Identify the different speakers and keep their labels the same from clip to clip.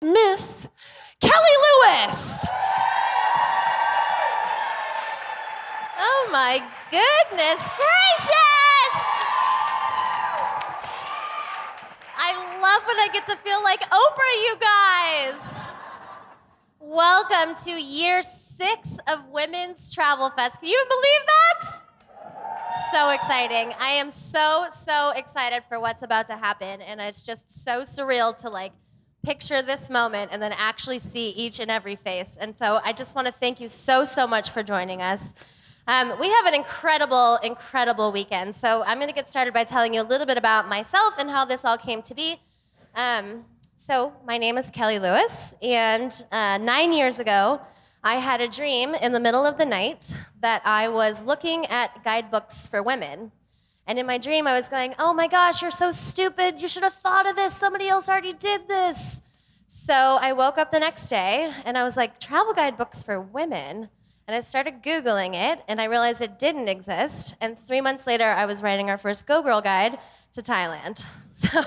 Speaker 1: Miss Kelly Lewis.
Speaker 2: Oh my goodness gracious! I love when I get to feel like Oprah, you guys. Welcome to year 6 of Women's Travel Fest. Can you even believe that? So exciting. I am so excited for what's about to happen, and it's just so surreal to picture this moment and then actually see each and every face. And so I just want to thank you so much for joining us. We have an incredible weekend. So I'm going to get started by telling you a little bit about myself and how this all came to be. So my name is Kelly Lewis, and 9 years ago, I had a dream in the middle of the night that I was looking at guidebooks for women. And in my dream, I was going, oh my gosh, you're so stupid. You should have thought of this. Somebody else already did this. So I woke up the next day, and I was like, travel guidebooks for women? And I started Googling it, and I realized it didn't exist. And 3 months later, I was writing our first Go Girl guide to Thailand. So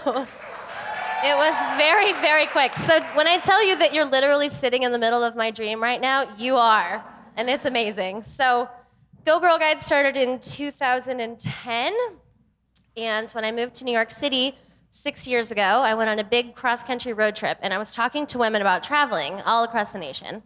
Speaker 2: it was very quick. So when I tell you that you're literally sitting in the middle of my dream right now, you are, and it's amazing. So Go Girl Guide started in 2010, and when I moved to New York City 6 years ago, I went on a big cross-country road trip, and I was talking to women about traveling all across the nation.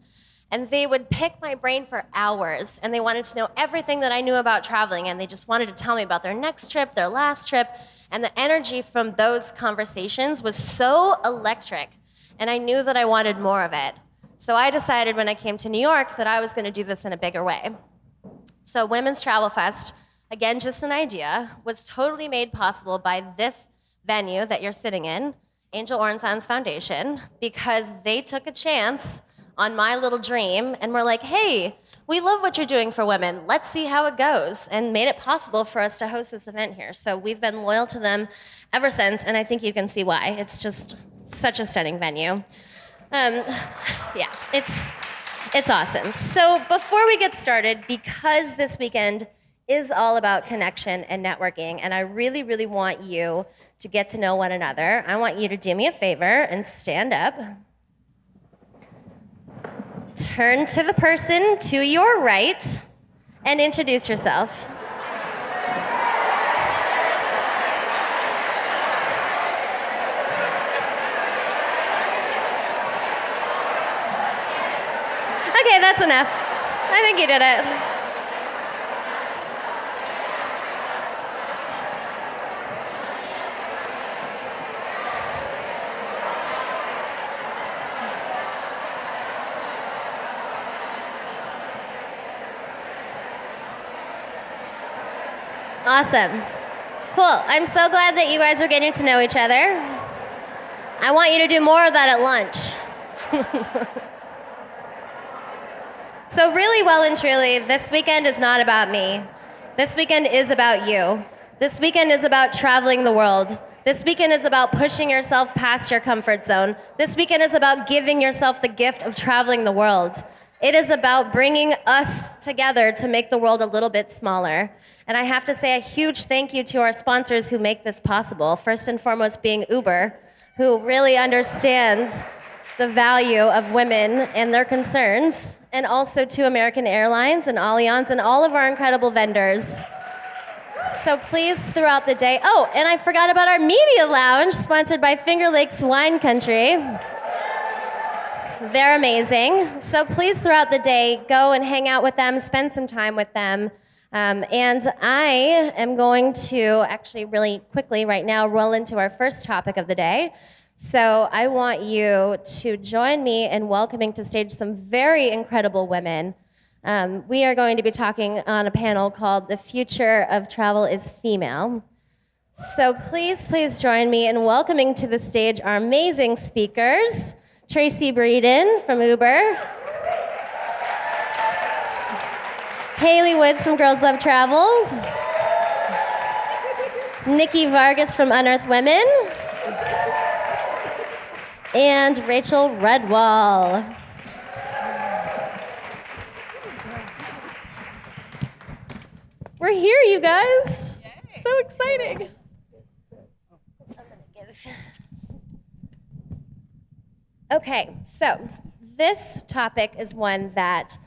Speaker 2: And they would pick my brain for hours, and they wanted to know everything that I knew about traveling, and they just wanted to tell me about their next trip, their last trip, and the energy from those conversations was so electric, and I knew that I wanted more of it. So I decided when I came to New York that I was going to do this in a bigger way. So Women's Travel Fest, again, just an idea, was totally made possible by this venue that you're sitting in, Angel Orensan's Foundation, because they took a chance on my little dream and were like, hey, we love what you're doing for women. Let's see how it goes, and made it possible for us to host this event here. So we've been loyal to them ever since, and I think you can see why. It's just such a stunning venue. Yeah, it's awesome. So before we get started, because this weekend is all about connection and networking, and I really want you to get to know one another, I want you to do me a favor and stand up. Turn to the person to your right and introduce yourself. Okay, that's enough. I think you did it. Awesome. Cool. I'm so glad that you guys are getting to know each other. I want you to do more of that at lunch. So really, well and truly, this weekend is not about me. This weekend is about you. This weekend is about traveling the world. This weekend is about pushing yourself past your comfort zone. This weekend is about giving yourself the gift of traveling the world. It is about bringing us together to make the world a little bit smaller. And I have to say a huge thank you to our sponsors who make this possible. First and foremost being Uber, who really understands the value of women and their concerns, and also to American Airlines and Allianz and all of our incredible vendors. So please, throughout the day, oh, and I forgot about our media lounge, sponsored by Finger Lakes Wine Country. They're amazing. So please, throughout the day, go and hang out with them, spend some time with them. And I am going to actually really quickly right now roll into our first topic of the day. So I want you to join me in welcoming to stage some very incredible women. We are going to be talking on a panel called The Future of Travel is Female. So please join me in welcoming to the stage our amazing speakers, Tracy Breeden from Uber, Haley Woods from Girls Love Travel, Nikki Vargas from Unearthed Women, and Rachel Redwall. We're here, you guys. Yay. So exciting. I'm gonna give Okay, so this topic is one that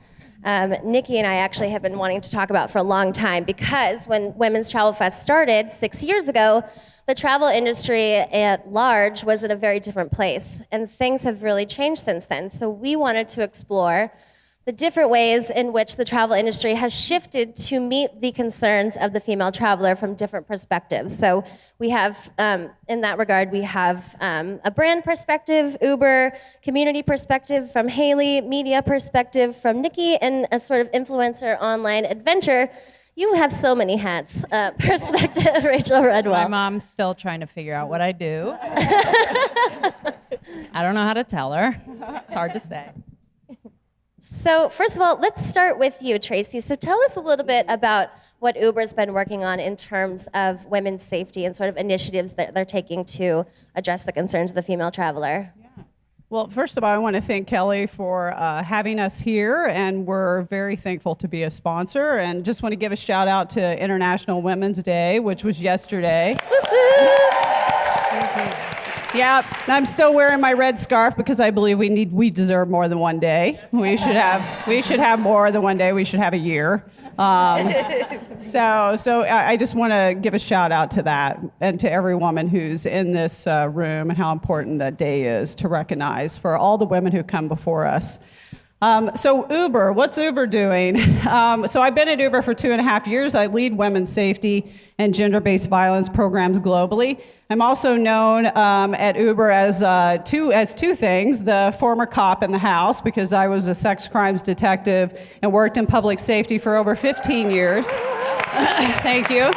Speaker 2: Nikki and I actually have been wanting to talk about for a long time, because when Women's Travel Fest started 6 years ago, the travel industry at large was in a very different place, and things have really changed since then. So we wanted to explore the different ways in which the travel industry has shifted to meet the concerns of the female traveler from different perspectives. So we have, in that regard, we have a brand perspective, Uber, community perspective from Haley, media perspective from Nikki, and a sort of influencer online adventure. You have so many hats. Perspective, Rachel Redwell.
Speaker 1: My mom's still trying to figure out what I do. I don't know how to tell her. It's hard to say.
Speaker 2: So first of all, let's start with you, Tracy. So tell us a little bit about what Uber's been working on in terms of women's safety and sort of initiatives that they're taking to address the concerns of the female traveler.
Speaker 3: Yeah. Well, first of all, I want to thank Kelly for having us here, and we're very thankful to be a sponsor. And just want to give a shout out to International Women's Day, which was yesterday. Yeah, I'm still wearing my red scarf because I believe we deserve more than one day. We should have more than one day. We should have a year. So I just want to give a shout out to that and to every woman who's in this room, and how important that day is to recognize for all the women who come before us. So Uber, what's Uber doing? So I've been at Uber for 2.5 years. I lead women's safety and gender-based violence programs globally. I'm also known at Uber as two things: the former cop in the house, because I was a sex crimes detective and worked in public safety for over 15 years. Thank you.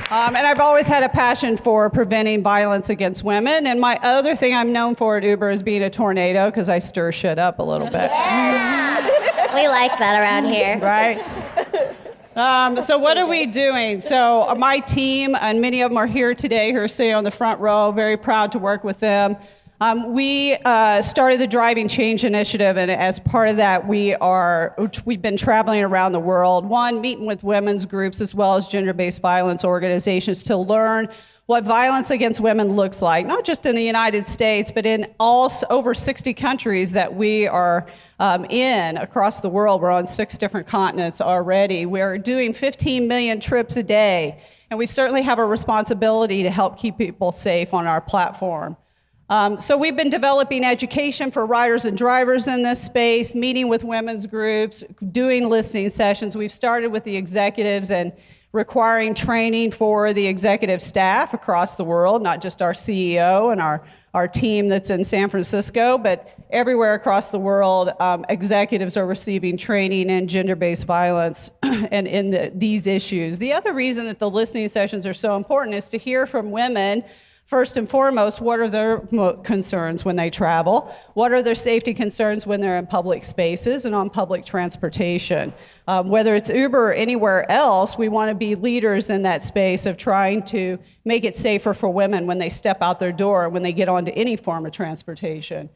Speaker 3: And I've always had a passion for preventing violence against women. And my other thing I'm known for at Uber is being a tornado, because I stir shit up a little bit.
Speaker 2: Yeah. We like that around here.
Speaker 3: Right? So what are we doing? So my team, and many of them are here today, who are sitting on the front row, very proud to work with them. We started the Driving Change Initiative, and as part of that, we've been traveling around the world, meeting with women's groups as well as gender-based violence organizations to learn what violence against women looks like, not just in the United States, but in over 60 countries that we are in across the world. We're on 6 different continents already. We're doing 15 million trips a day, and we certainly have a responsibility to help keep people safe on our platform. So we've been developing education for riders and drivers in this space, meeting with women's groups, doing listening sessions. We've started with the executives and requiring training for the executive staff across the world, not just our CEO and our team that's in San Francisco, but everywhere across the world, executives are receiving training in gender-based violence and in these issues. The other reason that the listening sessions are so important is to hear from women. First and foremost, what are their concerns when they travel? What are their safety concerns when they're in public spaces and on public transportation? Whether it's Uber or anywhere else, we want to be leaders in that space of trying to make it safer for women when they step out their door, when they get onto any form of transportation.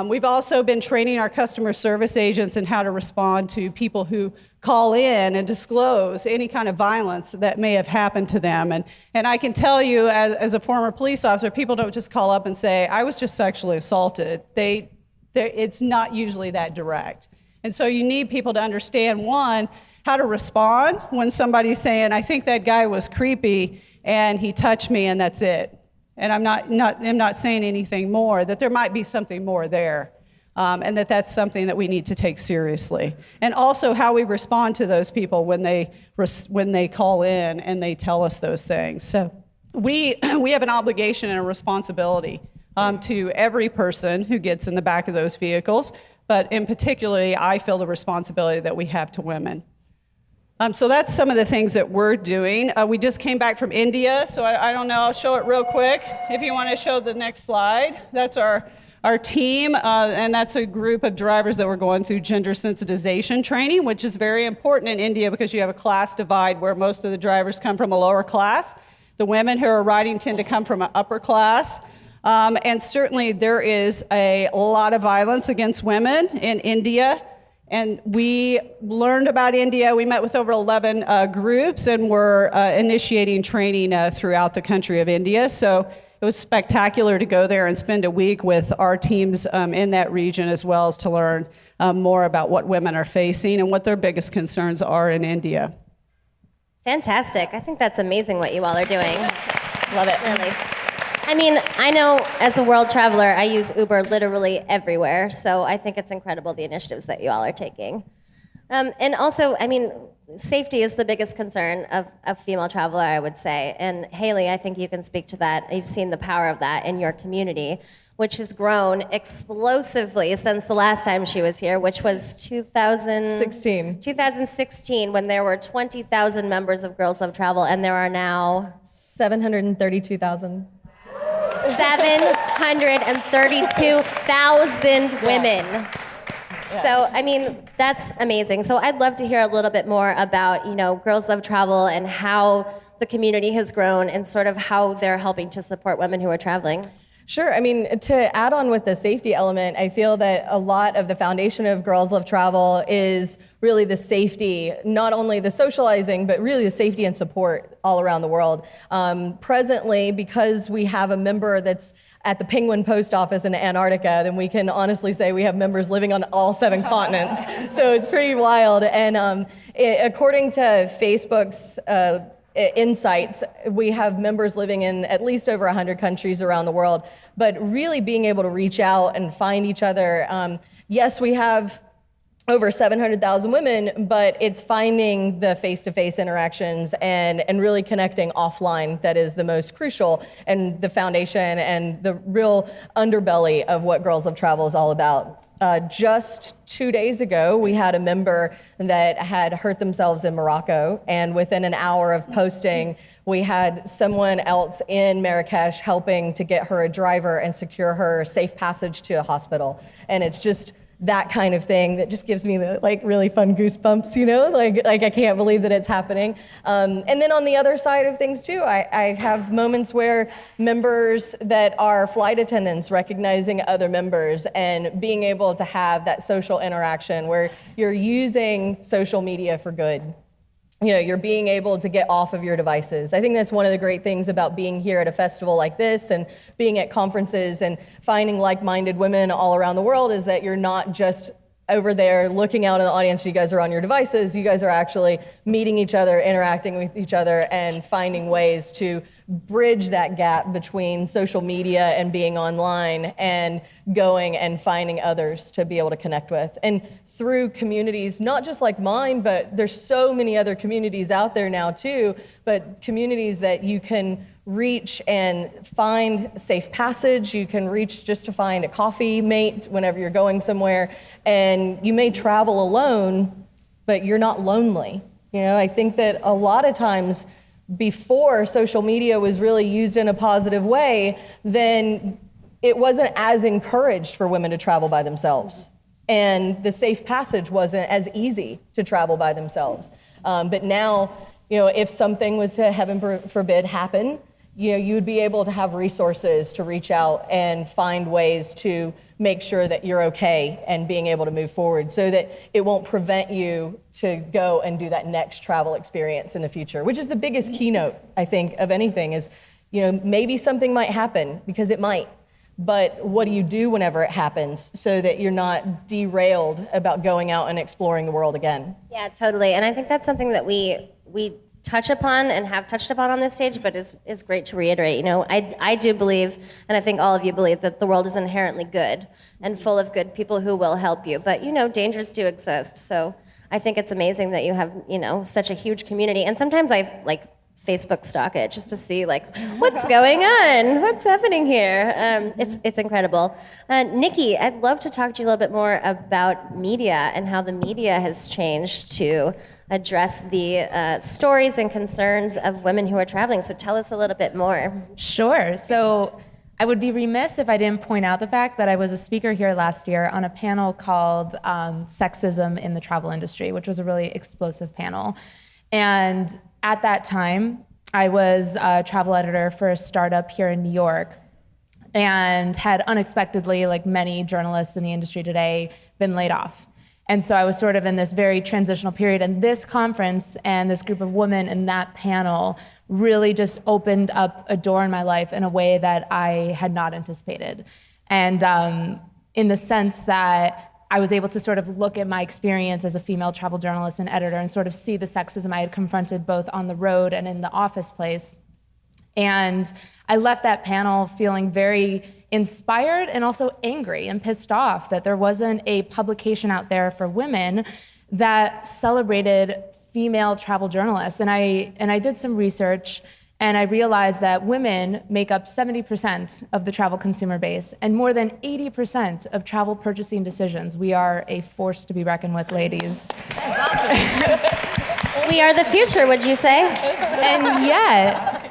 Speaker 3: We've also been training our customer service agents in how to respond to people who call in and disclose any kind of violence that may have happened to them. And I can tell you, as a former police officer, people don't just call up and say, I was just sexually assaulted. It's not usually that direct. And so you need people to understand, one, how to respond when somebody's saying, I think that guy was creepy and he touched me and that's it. And I'm not saying anything more, that there might be something more there, and that's something that we need to take seriously. And also how we respond to those people when they call in and they tell us those things. So we have an obligation and a responsibility to every person who gets in the back of those vehicles, but in particularly, I feel the responsibility that we have to women. So that's some of the things that we're doing. We just came back from India, so I don't know, I'll show it real quick. If you want to show the next slide, that's our team, and that's a group of drivers that were going through gender sensitization training, which is very important in India because you have a class divide where most of the drivers come from a lower class. The women who are riding tend to come from an upper class. And certainly there is a lot of violence against women in India. And we learned about India. We met with over 11 groups, and we're initiating training throughout the country of India. So it was spectacular to go there and spend a week with our teams in that region, as well as to learn more about what women are facing and what their biggest concerns are in India.
Speaker 2: Fantastic. I think that's amazing what you all are doing.
Speaker 4: Love it.
Speaker 2: Really. I mean, I know as a world traveler, I use Uber literally everywhere, so I think it's incredible the initiatives that you all are taking. And also, I mean, safety is the biggest concern of a female traveler, I would say. And Haley, I think you can speak to that. You've seen the power of that in your community, which has grown explosively since the last time she was here, which was 2016, when there were 20,000 members of Girls Love Travel, and there are now
Speaker 4: 732,000.
Speaker 2: 732,000 women. So, I mean, that's amazing. So I'd love to hear a little bit more about, Girls Love Travel and how the community has grown and sort of how they're helping to support women who are traveling.
Speaker 4: Sure. I mean, to add on with the safety element, I feel that a lot of the foundation of Girls Love Travel is really the safety, not only the socializing, but really the safety and support all around the world. Presently, because we have a member that's at the Penguin Post Office in Antarctica, then we can honestly say we have members living on all 7 continents. So it's pretty wild. And according to Facebook's insights, we have members living in at least over 100 countries around the world, but really being able to reach out and find each other. Yes, we have over 700,000 women, but it's finding the face-to-face interactions and really connecting offline that is the most crucial, and the foundation and the real underbelly of what Girls Love Travel is all about. Just 2 days ago, we had a member that had hurt themselves in Morocco, and within an hour of posting, we had someone else in Marrakesh helping to get her a driver and secure her safe passage to a hospital. And it's just that kind of thing that just gives me the really fun goosebumps, like I can't believe that it's happening. And then on the other side of things too, I have moments where members that are flight attendants recognizing other members and being able to have that social interaction where you're using social media for good. You're being able to get off of your devices. I think that's one of the great things about being here at a festival like this and being at conferences and finding like-minded women all around the world is that you're not just over there looking out in the audience, you guys are on your devices, you guys are actually meeting each other, interacting with each other, and finding ways to bridge that gap between social media and being online and going and finding others to be able to connect with. And through communities, not just like mine, but there's so many other communities out there now too, but communities that you can reach and find safe passage. You can reach just to find a coffee mate whenever you're going somewhere. And you may travel alone, but you're not lonely. I think that a lot of times before social media was really used in a positive way, then it wasn't as encouraged for women to travel by themselves. And the safe passage wasn't as easy to travel by themselves. But now, if something was to, heaven forbid, happen, you would be able to have resources to reach out and find ways to make sure that you're okay and being able to move forward so that it won't prevent you to go and do that next travel experience in the future, which is the biggest keynote, I think, of anything is, maybe something might happen, because it might, but what do you do whenever it happens so that you're not derailed about going out and exploring the world again?
Speaker 2: Yeah, totally. And I think that's something that we touch upon and have touched upon on this stage, but is great to reiterate. I do believe, and I think all of you believe, that the world is inherently good and full of good people who will help you. But dangers do exist. So I think it's amazing that you have such a huge community. And sometimes I Facebook stalk it just to see what's going on, what's happening here. It's incredible. Nikki, I'd love to talk to you a little bit more about media and how the media has changed to address the stories and concerns of women who are traveling. So tell us a little bit more.
Speaker 5: Sure. So I would be remiss if I didn't point out the fact that I was a speaker here last year on a panel called Sexism in the Travel Industry, which was a really explosive panel. And at that time, I was a travel editor for a startup here in New York and had unexpectedly, like many journalists in the industry today, been laid off. And so I was sort of in this very transitional period. And this conference and this group of women and that panel really just opened up a door in my life in a way that I had not anticipated. And in the sense that I was able to sort of look at my experience as a female travel journalist and editor and sort of see the sexism I had confronted both on the road and in the office place. And I left that panel feeling very inspired and also angry and pissed off that there wasn't a publication out there for women that celebrated female travel journalists. And I did some research, and I realized that women make up 70% of the travel consumer base and more than 80% of travel purchasing decisions. We are a force to be reckoned with, ladies.
Speaker 2: We are the future, would you say?
Speaker 5: And yet,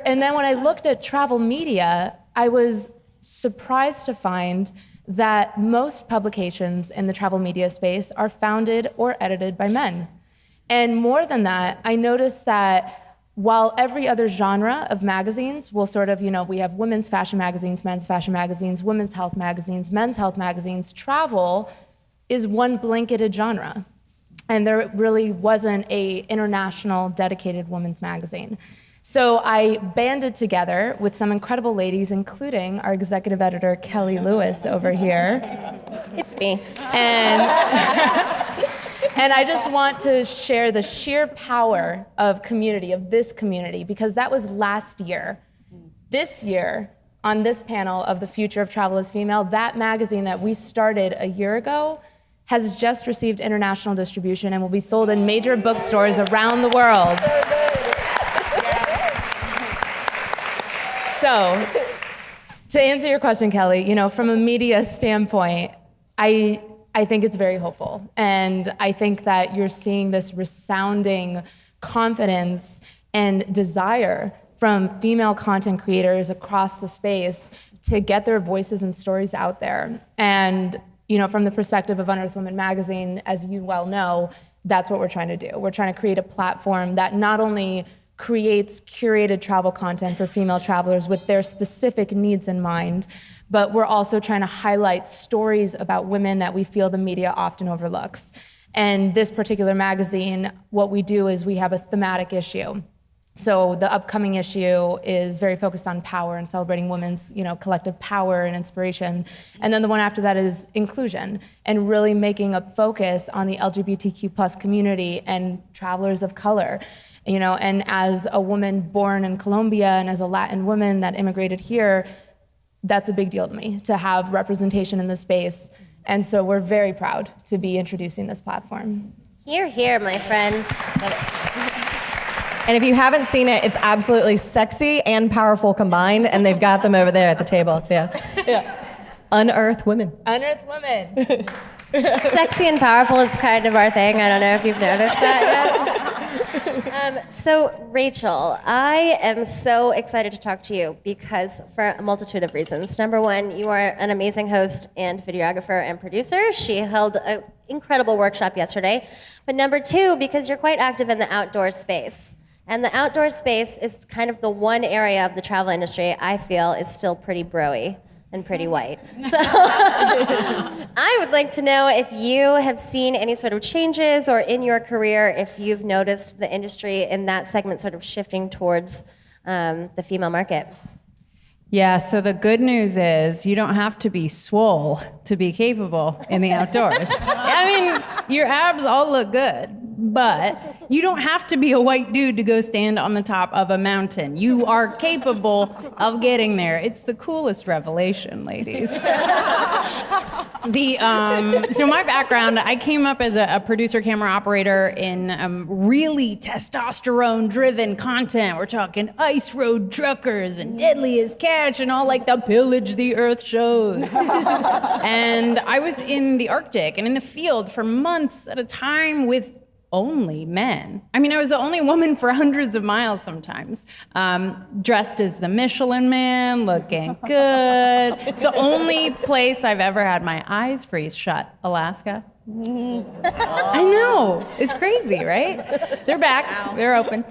Speaker 5: and then when I looked at travel media, I was surprised to find that most publications in the travel media space are founded or edited by men. And more than that, I noticed that while every other genre of magazines will sort of, we have women's fashion magazines, men's fashion magazines, women's health magazines, men's health magazines, travel is one blanketed genre. And there really wasn't an international dedicated women's magazine. So I banded together with some incredible ladies, including our executive editor, Kelly Lewis, over here.
Speaker 2: It's me.
Speaker 5: And I just want to share the sheer power of community, of this community, because that was last year. This year, on this panel of The Future of Travel as Female, that magazine that we started a year ago has just received international distribution and will be sold in major bookstores around the world. So, to answer your question, Kelly, from a media standpoint, I think it's very hopeful. And I think that you're seeing this resounding confidence and desire from female content creators across the space to get their voices and stories out there. And from the perspective of Unearthed Women magazine, as you well know, that's what we're trying to do. We're trying to create a platform that not only creates curated travel content for female travelers with their specific needs in mind, but we're also trying to highlight stories about women that we feel the media often overlooks. And this particular magazine, what we do is we have a thematic issue. So the upcoming issue is very focused on power and celebrating women's, collective power and inspiration. And then the one after that is inclusion and really making a focus on the LGBTQ+ community and travelers of color. And as a woman born in Colombia and as a Latin woman that immigrated here, that's a big deal to me to have representation in this space. And so we're very proud to be introducing this platform.
Speaker 2: Hear, hear, my friend.
Speaker 4: And if you haven't seen it, it's absolutely sexy and powerful combined, and they've got them over there at the table too. Yeah. Unearthed Women.
Speaker 5: Unearthed Women.
Speaker 2: Sexy and powerful is kind of our thing. I don't know if you've noticed that yet. So Rachel, I am so excited to talk to you because for a multitude of reasons. Number one, you are an amazing host and videographer and producer. She held an incredible workshop yesterday. But number two, because you're quite active in the outdoor space. And the outdoor space is kind of the one area of the travel industry I feel is still pretty bro-y and pretty white. So I would like to know if you have seen any sort of changes or in your career, if you've noticed the industry in that segment sort of shifting towards the female market.
Speaker 1: Yeah, so the good news is you don't have to be swole to be capable in the outdoors. I mean, your abs all look good, but you don't have to be a white dude to go stand on the top of a mountain. You are capable of getting there. It's the coolest revelation, ladies. So my background, I came up as a producer, camera operator in really testosterone-driven content. We're talking Ice Road Truckers and Deadly as Catch and all like the Pillage the Earth shows. And I was in the Arctic and in the field for months at a time with only men. I mean, I was the only woman for hundreds of miles sometimes, dressed as the Michelin Man, looking good. It's the only place I've ever had my eyes freeze shut, Alaska. I know, it's crazy, right? They're back, they're open.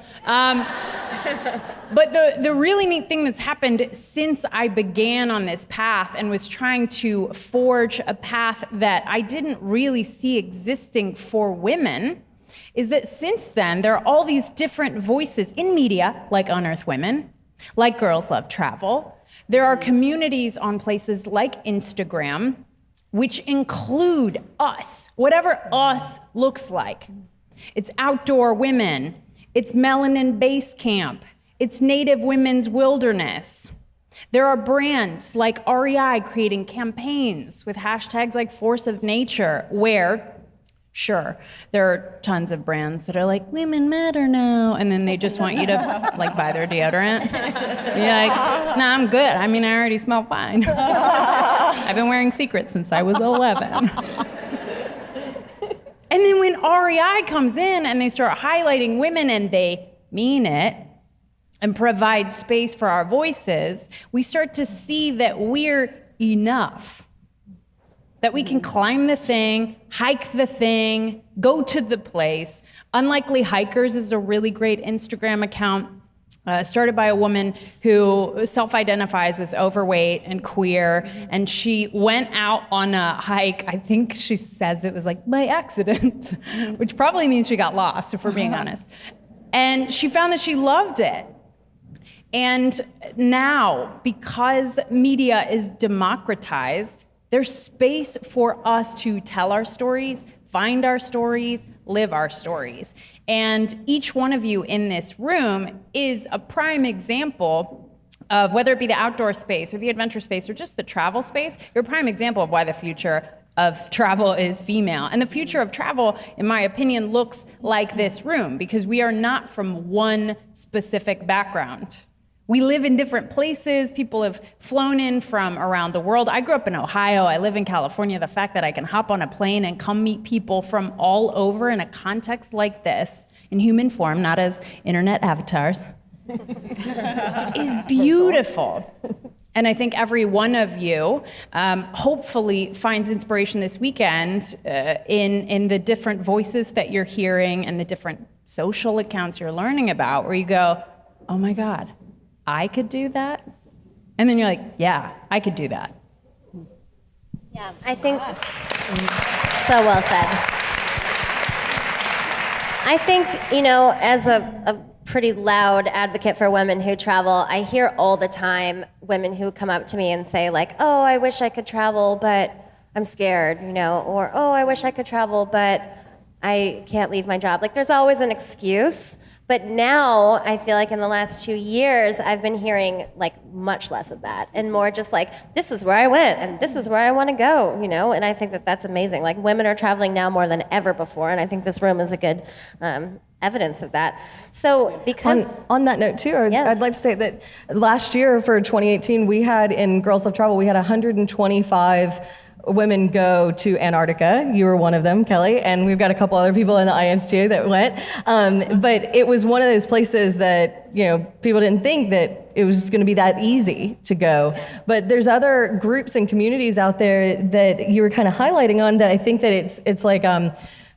Speaker 1: But the really neat thing that's happened since I began on this path and was trying to forge a path that I didn't really see existing for women is that since then, there are all these different voices in media, like Unearthed Women, like Girls Love Travel. There are communities on places like Instagram, which include us, whatever us looks like. It's Outdoor Women, it's Melanin Base Camp, it's Native Women's Wilderness. There are brands like REI creating campaigns with hashtags like Force of Nature, where, sure, there are tons of brands that are like, women matter now, and then they just want you to like buy their deodorant. You're like, nah, I'm good. I mean, I already smell fine. I've been wearing Secret since I was 11. And then when REI comes in and they start highlighting women and they mean it and provide space for our voices, we start to see that we're enough. That we can climb the thing, hike the thing, go to the place. Unlikely Hikers is a really great Instagram account started by a woman who self-identifies as overweight and queer, and she went out on a hike. I think she says it was like by accident, which probably means she got lost, if we're being honest. And she found that she loved it. And now, because media is democratized, there's space for us to tell our stories, find our stories, live our stories. And each one of you in this room is a prime example of, whether it be the outdoor space or the adventure space or just the travel space, you're a prime example of why the future of travel is female. And the future of travel, in my opinion, looks like this room, because we are not from one specific background. We live in different places. People have flown in from around the world. I grew up in Ohio. I live in California. The fact that I can hop on a plane and come meet people from all over in a context like this, in human form, not as internet avatars, is beautiful. And I think every one of you hopefully finds inspiration this weekend in the different voices that you're hearing and the different social accounts you're learning about, where you go, oh my God, I could do that? And then you're like, yeah, I could do that.
Speaker 2: Yeah, I think, so well said. I think, as a pretty loud advocate for women who travel, I hear all the time women who come up to me and say like, oh, I wish I could travel, but I'm scared, or, oh, I wish I could travel, but I can't leave my job. Like, there's always an excuse. But now I feel like in the last 2 years, I've been hearing like much less of that and more just like, this is where I went and this is where I want to go, and I think that that's amazing. Like, women are traveling now more than ever before, and I think this room is a good evidence of that. So because...
Speaker 4: On that note too, I'd like to say that last year for 2018, we had in Girls Love Travel, we had 125 women go to Antarctica. You were one of them, Kelly, and we've got a couple other people in the audience too that went. But it was one of those places that, people didn't think that it was going to be that easy to go. But there's other groups and communities out there that you were kind of highlighting on that I think that it's like,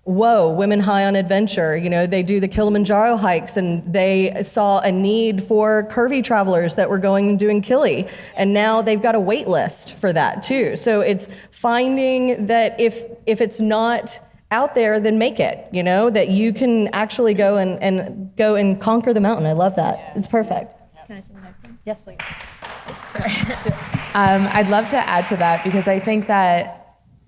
Speaker 4: whoa, Women High on Adventure. They do the Kilimanjaro hikes, and they saw a need for curvy travelers that were going and doing Kili. And now they've got a wait list for that too. So it's finding that if it's not out there, then make it, that you can actually go and conquer the mountain. I love that. It's perfect.
Speaker 5: Can I say the next one?
Speaker 2: Yes, please.
Speaker 5: Sorry. I'd love to add to that, because I think that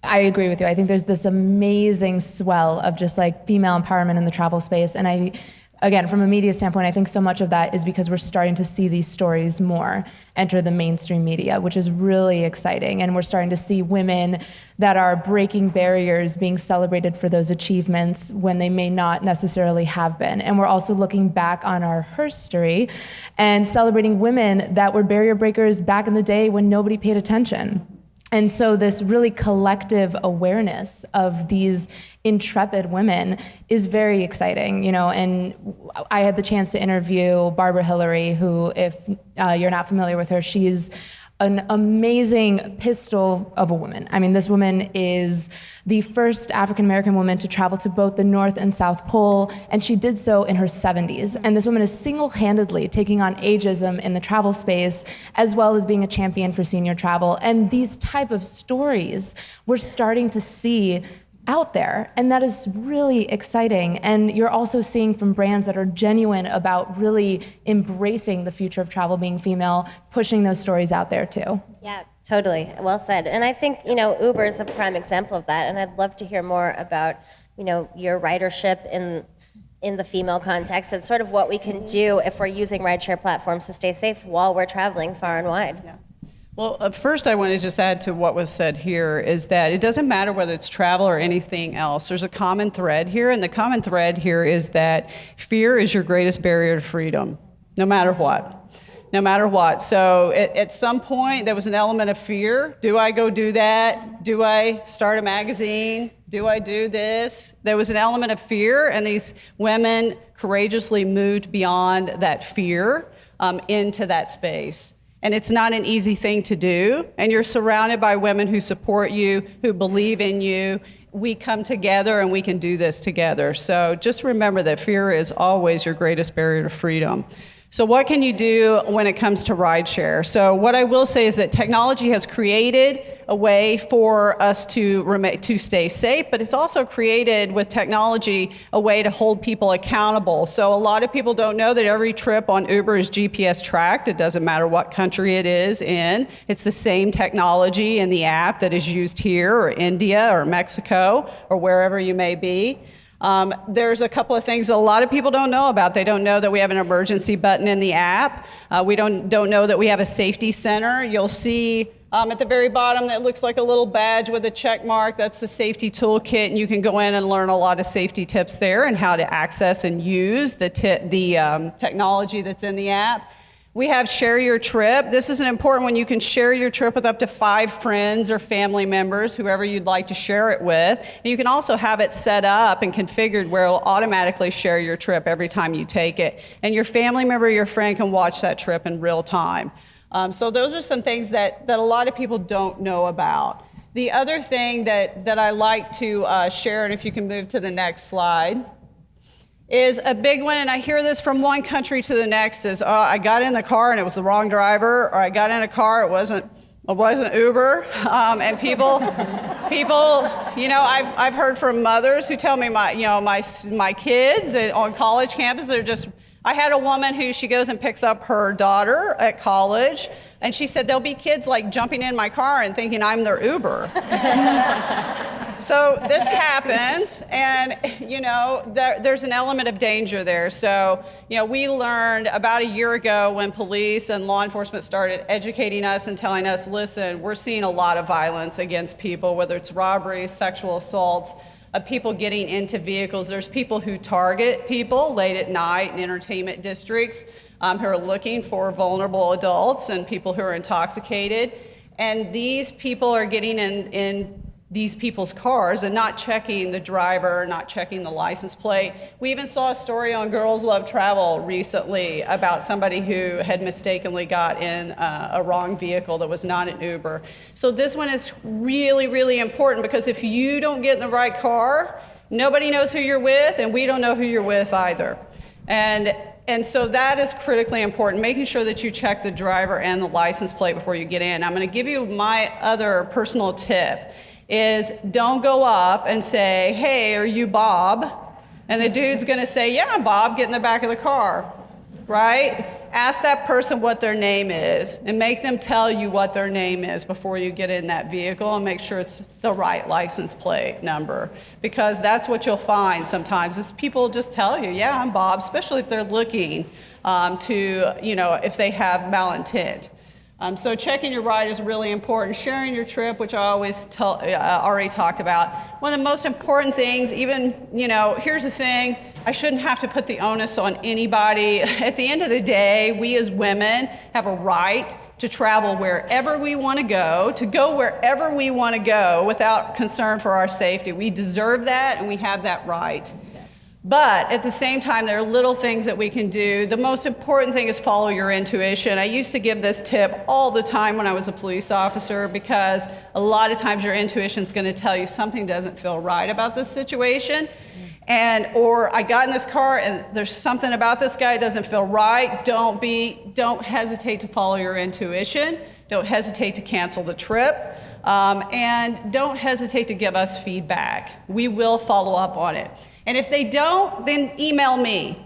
Speaker 5: I agree with you. I think there's this amazing swell of just like female empowerment in the travel space. And again, from a media standpoint, I think so much of that is because we're starting to see these stories more enter the mainstream media, which is really exciting. And we're starting to see women that are breaking barriers being celebrated for those achievements when they may not necessarily have been. And we're also looking back on our history and celebrating women that were barrier breakers back in the day when nobody paid attention. And so this really collective awareness of these intrepid women is very exciting, and I had the chance to interview Barbara Hillary, who, if you're not familiar with her, she's an amazing pistol of a woman. I mean, this woman is the first African-American woman to travel to both the North and South Pole, and she did so in her 70s. And this woman is single-handedly taking on ageism in the travel space, as well as being a champion for senior travel. And these type of stories we're starting to see out there, and that is really exciting. And you're also seeing from brands that are genuine about really embracing the future of travel being female, pushing those stories out there too.
Speaker 2: Yeah, totally. Well said. And I think, Uber is a prime example of that, and I'd love to hear more about, your ridership in the female context and sort of what we can do if we're using rideshare platforms to stay safe while we're traveling far and wide.
Speaker 3: Yeah. Well, first I want to just add to what was said here is that it doesn't matter whether it's travel or anything else. There's a common thread here, and the common thread here is that fear is your greatest barrier to freedom, no matter what. No matter what. So at some point, there was an element of fear. Do I go do that? Do I start a magazine? Do I do this? There was an element of fear, and these women courageously moved beyond that fear into that space. And it's not an easy thing to do. And you're surrounded by women who support you, who believe in you. We come together and we can do this together. So just remember that fear is always your greatest barrier to freedom. So what can you do when it comes to rideshare? So what I will say is that technology has created a way for us to stay safe, but it's also created with technology a way to hold people accountable. So a lot of people don't know that every trip on Uber is GPS tracked. It doesn't matter what country it is in. It's the same technology in the app that is used here or India or Mexico or wherever you may be. There's a couple of things that a lot of people don't know about. They don't know that we have an emergency button in the app. We don't know that we have a safety center. You'll see at the very bottom that looks like a little badge with a check mark. That's the safety toolkit, and you can go in and learn a lot of safety tips there and how to access and use the technology that's in the app. We have Share Your Trip. This is an important one. You can share your trip with up to 5 friends or family members, whoever you'd like to share it with. And you can also have it set up and configured where it'll automatically share your trip every time you take it. And your family member or your friend can watch that trip in real time. So those are some things that a lot of people don't know about. The other thing that I like to share, and if you can move to the next slide, is a big one, and I hear this from one country to the next, is I got in the car and it was the wrong driver, or I got in a car, it wasn't Uber, and people, I've heard from mothers who tell me my kids on college campus, I had a woman who she goes and picks up her daughter at college, and she said there'll be kids like jumping in my car and thinking I'm their Uber. So this happens, and there's an element of danger there. So we learned about a year ago when police and law enforcement started educating us and telling us, listen, we're seeing a lot of violence against people, whether it's robberies, sexual assaults, people getting into vehicles. There's people who target people late at night in entertainment districts who are looking for vulnerable adults and people who are intoxicated. And these people are getting in these people's cars and not checking the driver, not checking the license plate. We even saw a story on Girls Love Travel recently about somebody who had mistakenly got in a wrong vehicle that was not an Uber. So this one is really, really important, because if you don't get in the right car, nobody knows who you're with, and we don't know who you're with either. And so that is critically important, making sure that you check the driver and the license plate before you get in. I'm going to give you my other personal tip. Is don't go up and say, hey, are you Bob? And the dude's gonna say, yeah, I'm Bob, get in the back of the car, right? Ask that person what their name is and make them tell you what their name is before you get in that vehicle, and make sure it's the right license plate number. Because that's what you'll find sometimes, is people just tell you, yeah, I'm Bob, especially if they're looking if they have malintent. So checking your ride is really important. Sharing your trip, which I always already talked about. One of the most important things, here's the thing, I shouldn't have to put the onus on anybody. At the end of the day, we as women have a right to travel wherever we want to go wherever we want to go without concern for our safety. We deserve that, and we have that right.
Speaker 2: Yes.
Speaker 3: But at the same time, there are little things that we can do. The most important thing is follow your intuition. I used to give this tip all the time when I was a police officer because a lot of times your intuition is going to tell you something doesn't feel right about this situation. Or I got in this car and there's something about this guy that doesn't feel right. Don't hesitate to follow your intuition. Don't hesitate to cancel the trip. And don't hesitate to give us feedback. We will follow up on it. And if they don't, then email me.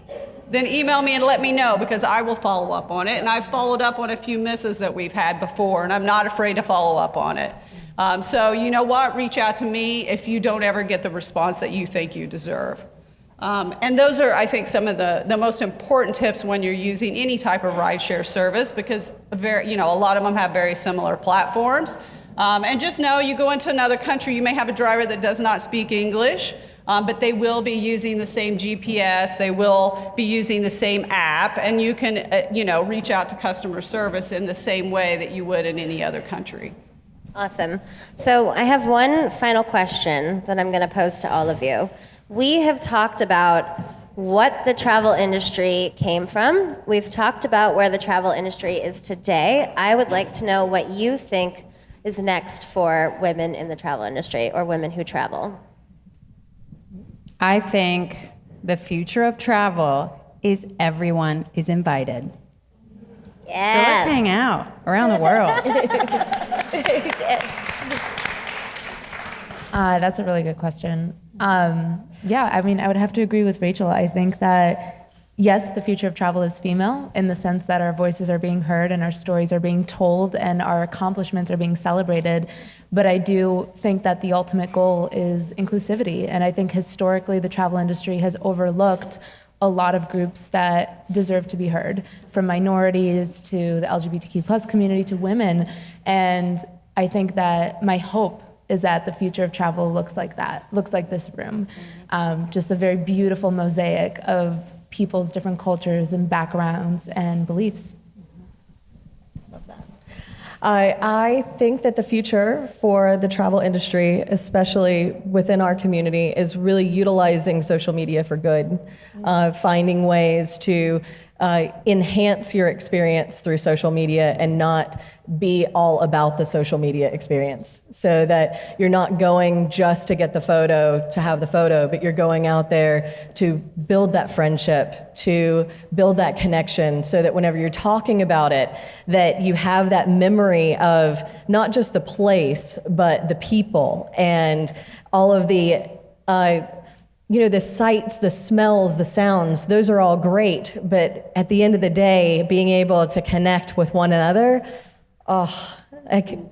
Speaker 3: Then email me and let me know because I will follow up on it. And I've followed up on a few misses that we've had before, and I'm not afraid to follow up on it. So you know what? Reach out to me if you don't ever get the response that you think you deserve. And those are, I think, some of the most important tips when you're using any type of rideshare service because a lot of them have very similar platforms. And just know you go into another country, you may have a driver that does not speak English. But they will be using the same GPS, they will be using the same app, and you can reach out to customer service in the same way that you would in any other country.
Speaker 2: Awesome. So I have one final question that I'm going to pose to all of you. We have talked about what the travel industry came from. We've talked about where the travel industry is today. I would like to know what you think is next for women in the travel industry or women who travel.
Speaker 1: I think the future of travel is everyone is invited.
Speaker 2: Yes.
Speaker 1: So let's hang out around the world.
Speaker 5: That's a really good question. I would have to agree with Rachel. I think that, yes, the future of travel is female in the sense that our voices are being heard and our stories are being told and our accomplishments are being celebrated. But I do think that the ultimate goal is inclusivity. And I think historically the travel industry has overlooked a lot of groups that deserve to be heard, from minorities to the LGBTQ plus community to women. And I think that my hope is that the future of travel looks like that, looks like this room. Just a very beautiful mosaic of people's different cultures and backgrounds and beliefs.
Speaker 2: Love that.
Speaker 4: I think that the future for the travel industry, especially within our community, is really utilizing social media for good, finding ways to enhance your experience through social media and not be all about the social media experience, so that you're not going just to get the photo to have the photo, but you're going out there to build that friendship, to build that connection, so that whenever you're talking about it, that you have that memory of not just the place, but the people and all of the the sights, the smells, the sounds, those are all great. But at the end of the day, being able to connect with one another,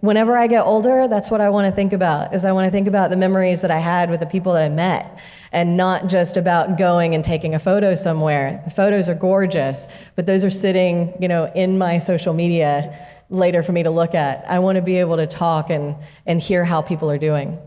Speaker 4: whenever I get older, that's what I want to think about, is I want to think about the memories that I had with the people that I met, and not just about going and taking a photo somewhere. The photos are gorgeous, but those are sitting, in my social media later for me to look at. I want to be able to talk and hear how people are doing.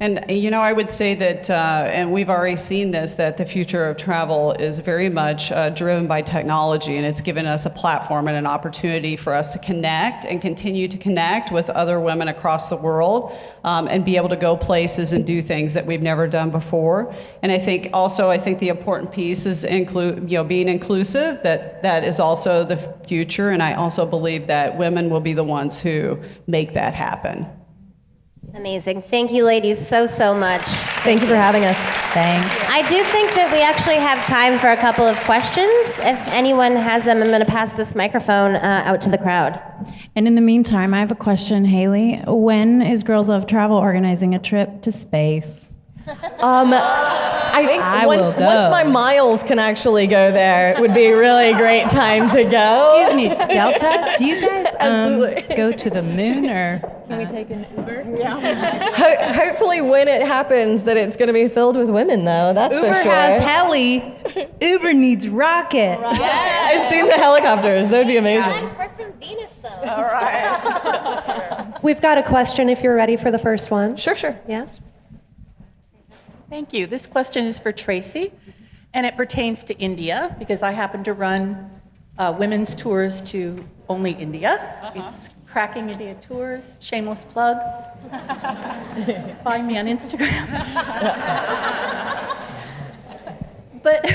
Speaker 3: And, I would say that, and we've already seen this, that the future of travel is very much driven by technology, and it's given us a platform and an opportunity for us to connect and continue to connect with other women across the world, and be able to go places and do things that we've never done before. And I think the important piece is being inclusive, that is also the future, and I also believe that women will be the ones who make that happen.
Speaker 2: Amazing. Thank you, ladies, so much.
Speaker 4: Thank you for having us.
Speaker 1: Thanks.
Speaker 2: I do think that we actually have time for a couple of questions. If anyone has them, I'm going to pass this microphone out to the crowd.
Speaker 1: And in the meantime, I have a question, Haley. when is Girls Love Travel organizing a trip to space?
Speaker 4: I think once
Speaker 1: will go.
Speaker 4: my miles can actually go there, it would be a really great time to go.
Speaker 1: Excuse me, Delta, do you guys
Speaker 4: Absolutely.
Speaker 1: go to the moon, or
Speaker 5: Can we take an Uber?
Speaker 4: Hopefully when it happens that it's going to be filled with women, though, that's
Speaker 1: Uber
Speaker 4: for sure.
Speaker 1: has heli, Uber needs rocket.
Speaker 4: I've seen the helicopters. That would be amazing.
Speaker 2: Guys, we're from Venus, though.
Speaker 6: We've got a question if you're ready for the first one.
Speaker 4: Sure.
Speaker 6: Yes?
Speaker 7: Thank you. This question is for Tracy, and it pertains to India, because I happen to run women's tours to only India. It's Cracking India Tours, shameless plug. Find me on Instagram. But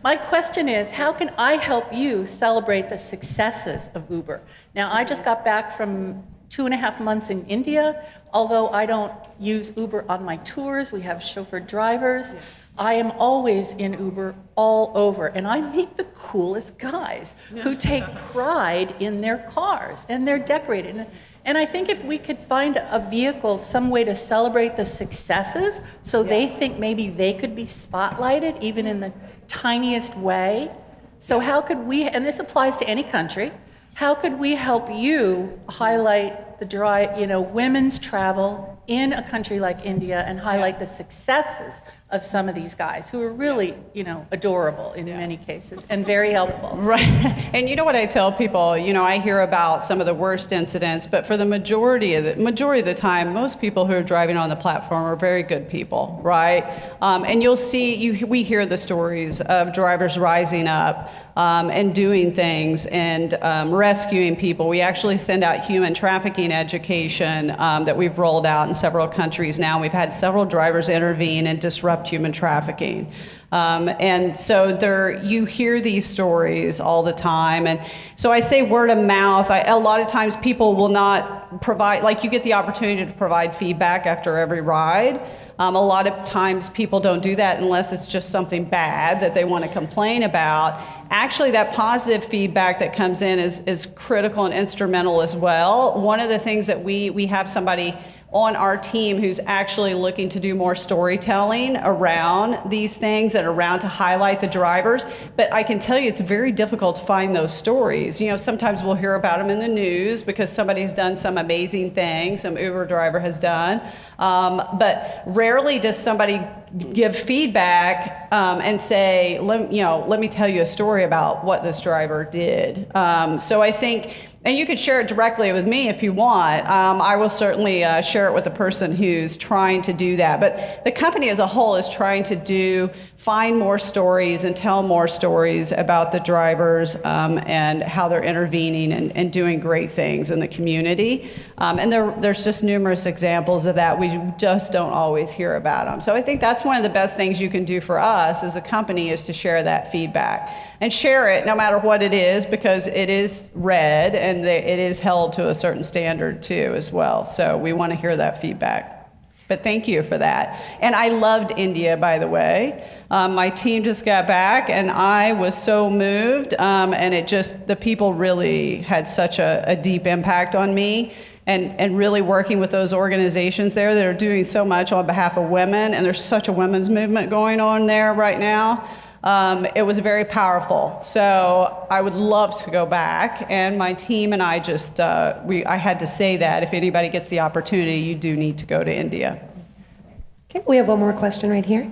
Speaker 7: my question is, how can I help you celebrate the successes of Uber? Now, I just got back from 2.5 months in India. Although I don't use Uber on my tours, we have chauffeured drivers. I am always in Uber all over, and I meet the coolest guys who take pride in their cars, and they're decorated. And I think if we could find a vehicle, some way to celebrate the successes, so they think maybe they could be spotlighted even in the tiniest way. So how could we, and this applies to any country, how could we help you highlight the women's travel in a country like India and highlight the successes of some of these guys who are really, adorable in many cases and very helpful.
Speaker 3: Right. And you know what I tell people, I hear about some of the worst incidents, but for the majority of the time, most people who are driving on the platform are very good people, right? And you'll see, we hear the stories of drivers rising up and doing things and rescuing people. We actually send out human trafficking education that we've rolled out in several countries now. We've had several drivers intervene and disrupt human trafficking. And so you hear these stories all the time. And so I say word of mouth. A lot of times people will not provide, like you get the opportunity to provide feedback after every ride. A lot of times people don't do that unless it's just something bad that they want to complain about. Actually, that positive feedback that comes in is critical and instrumental as well. One of the things that we have somebody on our team who's actually looking to do more storytelling around these things and around to highlight the drivers. But I can tell you it's very difficult to find those stories. Sometimes we'll hear about them in the news because somebody's done some amazing thing, some Uber driver has done. But rarely does somebody give feedback and say, let me tell you a story about what this driver did. So I think, and you could share it directly with me if you want. I will certainly share it with the person who's trying to do that. But the company as a whole is trying to find more stories and tell more stories about the drivers and how they're intervening and doing great things in the community. And there's just numerous examples of that. We just don't always hear about them. So I think that's one of the best things you can do for us as a company is to share that feedback. And share it no matter what it is, because it is read and it is held to a certain standard too as well. So we want to hear that feedback. But thank you for that. And I loved India, by the way. My team just got back and I was so moved. And the people really had such a deep impact on me. And really working with those organizations there that are doing so much on behalf of women. And there's such a women's movement going on there right now. It was very powerful. So I would love to go back. And my team and I I had to say that if anybody gets the opportunity, you do need to go to India.
Speaker 6: Okay, we have one more question right here.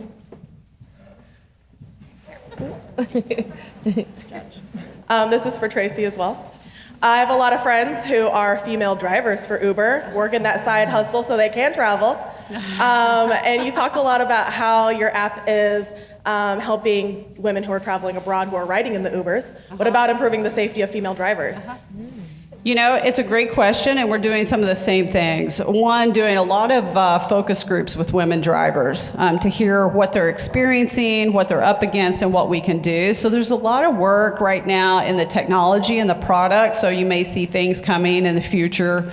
Speaker 8: This is for Tracy as well. I have a lot of friends who are female drivers for Uber, working that side hustle so they can travel. And you talked a lot about how your app is helping women who are traveling abroad who are riding in the Ubers. What about improving the safety of female drivers?
Speaker 3: It's a great question, and we're doing some of the same things. One, doing a lot of focus groups with women drivers to hear what they're experiencing, what they're up against, and what we can do. So there's a lot of work right now in the technology and the product, so you may see things coming in the future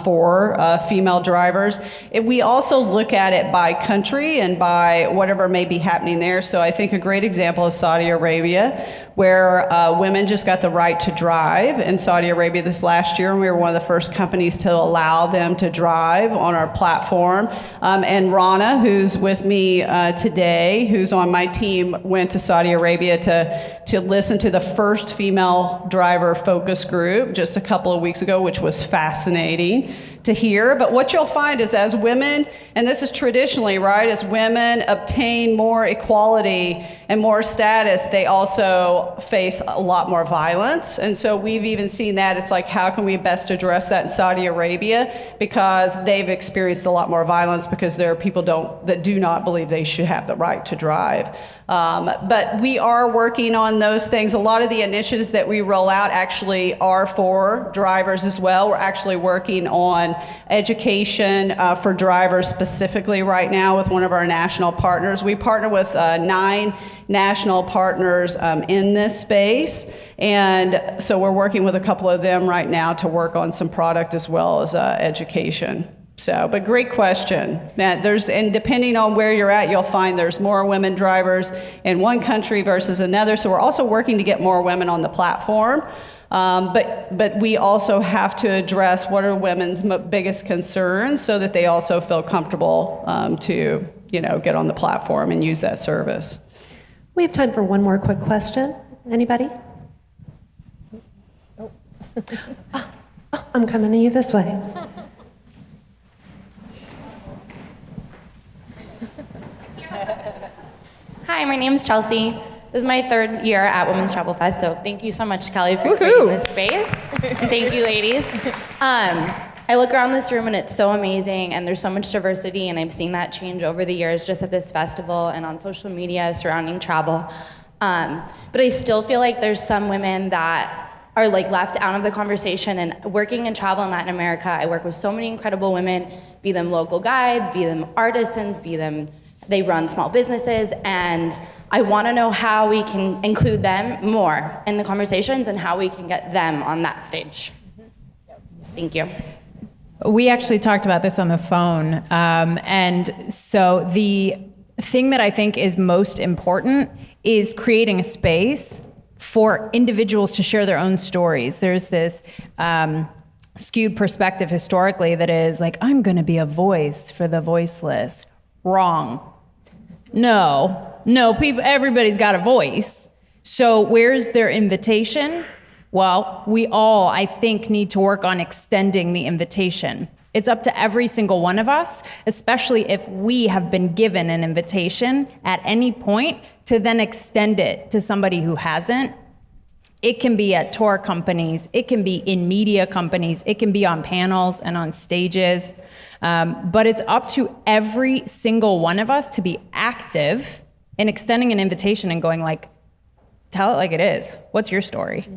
Speaker 3: for female drivers. We also look at it by country and by whatever may be happening there. So I think a great example is Saudi Arabia, where women just got the right to drive in Saudi Arabia this last year, and we were one of the first companies to allow them to drive on our platform. And Rana, who's with me today, who's on my team, went to Saudi Arabia to listen to the first female driver focus group just a couple of weeks ago, which was fascinating to hear. But what you'll find is as women, and this is traditionally, right, as women obtain more equality and more status, they also face a lot more violence. And so we've even seen that. It's like, how can we best address that in Saudi Arabia? Because they've experienced a lot more violence because there are people that do not believe they should have the right to drive. But we are working on those things. A lot of the initiatives that we roll out actually are for drivers as well. We're actually working on on education for drivers specifically right now with one of our national partners. We partner with 9 national partners in this space, and so we're working with a couple of them right now to work on some product as well as education. So, but great question. And depending on where you're at, you'll find there's more women drivers in one country versus another. So we're also working to get more women on the platform. But we also have to address what are women's biggest concerns so that they also feel comfortable to, get on the platform and use that service.
Speaker 6: We have time for one more quick question. Anybody? Oh, I'm coming to you this way.
Speaker 9: Hi, my name is Chelsea. This is my 3rd year at Women's Travel Fest, so thank you so much, Kelly, for creating this space. And thank you, ladies. I look around this room and it's so amazing, and there's so much diversity, and I've seen that change over the years just at this festival and on social media surrounding travel. But I still feel like there's some women that are left out of the conversation. And working in travel in Latin America, I work with so many incredible women, be them local guides, be them artisans, they run small businesses, and I want to know how we can include them more in the conversations and how we can get them on that stage. Thank you.
Speaker 1: We actually talked about this on the phone. And so the thing that I think is most important is creating a space for individuals to share their own stories. There's this skewed perspective historically that is I'm going to be a voice for the voiceless. Wrong. No, everybody's got a voice. So where's their invitation? Well, we all, I think, need to work on extending the invitation. It's up to every single one of us, especially if we have been given an invitation at any point, to then extend it to somebody who hasn't. It can be at tour companies, it can be in media companies, it can be on panels and on stages. But it's up to every single one of us to be active in extending an invitation and going tell it like it is. What's your story?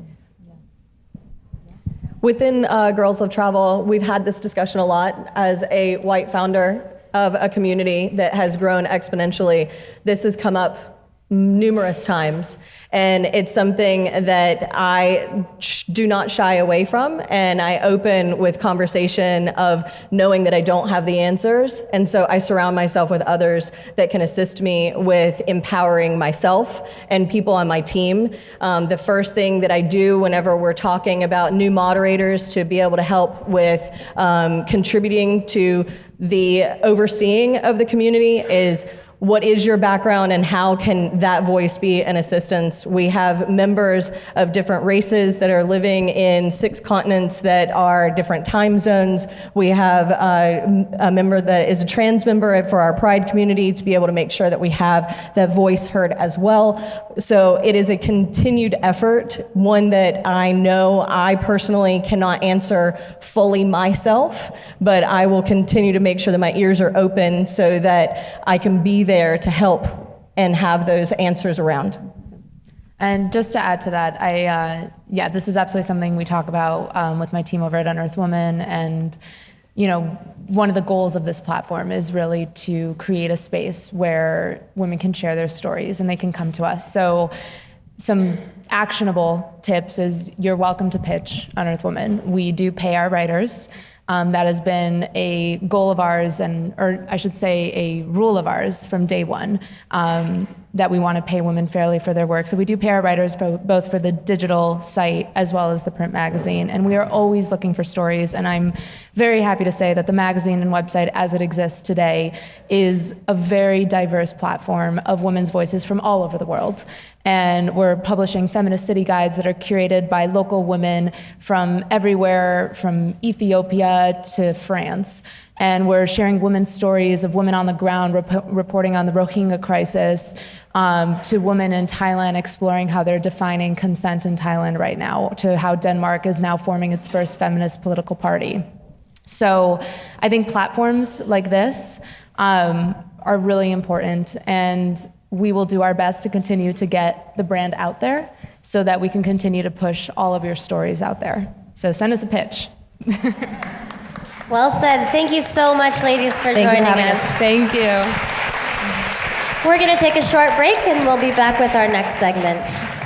Speaker 4: Within Girls Love Travel, we've had this discussion a lot. As a white founder of a community that has grown exponentially, this has come up numerous times, and it's something that I do not shy away from, and I open with conversation of knowing that I don't have the answers, and so I surround myself with others that can assist me with empowering myself and people on my team. The first thing that I do whenever we're talking about new moderators to be able to help with contributing to the overseeing of the community is, what is your background and how can that voice be an assistance? We have members of different races that are living in 6 continents that are different time zones. We have a member that is a trans member for our Pride community to be able to make sure that we have that voice heard as well. So it is a continued effort, one that I know I personally cannot answer fully myself, but I will continue to make sure that my ears are open so that I can be there to help and have those answers around.
Speaker 5: And just to add to that, this is absolutely something we talk about with my team over at Unearthed Woman. And, one of the goals of this platform is really to create a space where women can share their stories and they can come to us. So some actionable tips is you're welcome to pitch Unearthed Woman. We do pay our writers. That has been a goal of ours, or I should say a rule of ours from day one, that we want to pay women fairly for their work. So we do pay our writers both for the digital site as well as the print magazine. And we are always looking for stories. And I'm very happy to say that the magazine and website as it exists today is a very diverse platform of women's voices from all over the world. And we're publishing feminist city guides that are curated by local women from everywhere, from Ethiopia to France. And we're sharing women's stories of women on the ground reporting on the Rohingya crisis, to women in Thailand exploring how they're defining consent in Thailand right now, to how Denmark is now forming its first feminist political party. So I think platforms like this are really important, and we will do our best to continue to get the brand out there so that we can continue to push all of your stories out there. So send us a pitch.
Speaker 2: Well said. Thank you so much, ladies, for joining us.
Speaker 5: Thank you.
Speaker 2: We're going to take a short break and we'll be back with our next segment.